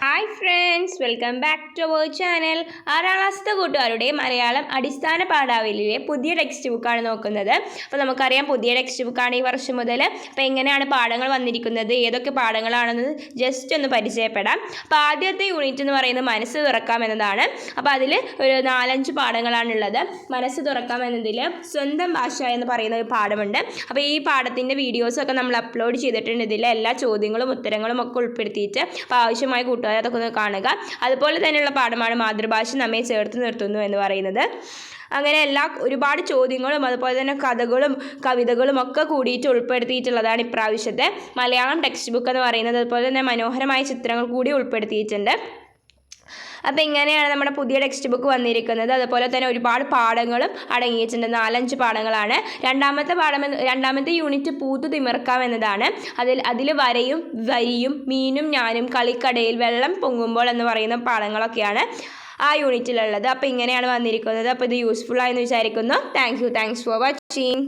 Hi friends, welcome back to our channel. 6ാം ക്ലാസ്സിലെ കൂട്ടുകാരുടെ മലയാളം അടിസ്ഥാന പാഠാവലിയിലെ പുതിയ ടെക്സ്റ്റ് ബുക്കാണ് നോക്കുന്നത്. അപ്പോൾ നമുക്കറിയാം, പുതിയ ടെക്സ്റ്റ് ബുക്കാണ് ഈ വർഷം മുതൽ. അപ്പോൾ എങ്ങനെയാണ് പാഠങ്ങൾ വന്നിരിക്കുന്നത്, ഏതൊക്കെ പാഠങ്ങളാണെന്ന് ജസ്റ്റ് ഒന്ന് പരിചയപ്പെടാം. അപ്പോൾ ആദ്യത്തെ യൂണിറ്റ് എന്ന് പറയുന്നത് മനസ്സ് തുറക്കാം എന്നതാണ്. അപ്പോൾ അതിൽ ഒരു 4-5 പാഠങ്ങളാണുള്ളത്. മനസ്സ് തുറക്കാം എന്നതിൽ സ്വന്തം ഭാഷ എന്ന് പറയുന്ന ഒരു പാഠമുണ്ട്. അപ്പോൾ ഈ പാഠത്തിൻ്റെ വീഡിയോസൊക്കെ നമ്മൾ അപ്ലോഡ് ചെയ്തിട്ടുണ്ട്. ഇതിൽ എല്ലാ ചോദ്യങ്ങളും ഉത്തരങ്ങളും ഒക്കെ ഉൾപ്പെടുത്തിയിട്ട് അപ്പോൾ ആവശ്യമായ കൂട്ടുകാർ അതൊക്കെ ഒന്ന് കാണുക. അതുപോലെ തന്നെയുള്ള പാഠമാണ് മാതൃഭാഷ നമ്മെ ചേർത്ത് നിർത്തുന്നു എന്ന് പറയുന്നത്. അങ്ങനെ ഒരുപാട് ചോദ്യങ്ങളും അതുപോലെ തന്നെ കഥകളും കവിതകളും ഒക്കെ കൂടിയിട്ട് ഉൾപ്പെടുത്തിയിട്ടുള്ളതാണ് ഇപ്രാവശ്യത്തെ മലയാളം ടെക്സ്റ്റ് ബുക്ക് എന്ന് പറയുന്നത്. അതുപോലെ തന്നെ മനോഹരമായ ചിത്രങ്ങൾ കൂടി ഉൾപ്പെടുത്തിയിട്ടുണ്ട്. അപ്പോൾ ഇങ്ങനെയാണ് നമ്മുടെ പുതിയ ടെക്സ്റ്റ് ബുക്ക് വന്നിരിക്കുന്നത്. അതുപോലെ തന്നെ ഒരുപാട് പാഠങ്ങളും അടങ്ങിയിട്ടുണ്ട്. 4-5 പാഠങ്ങളാണ്. രണ്ടാമത്തെ യൂണിറ്റ് പൂത്തു തിമിർക്കാം എന്നതാണ്. അതിൽ വരയും വരിയും മീനും ഞാനും കളിക്കടയിൽ വെള്ളം പൊങ്ങുമ്പോൾ എന്ന് പറയുന്ന പാഠങ്ങളൊക്കെയാണ് ആ യൂണിറ്റിലുള്ളത്. അപ്പോൾ ഇങ്ങനെയാണ് വന്നിരിക്കുന്നത്. അപ്പോൾ ഇത് യൂസ്ഫുൾ ആയെന്ന് വിചാരിക്കുന്നു. Thanks for watching.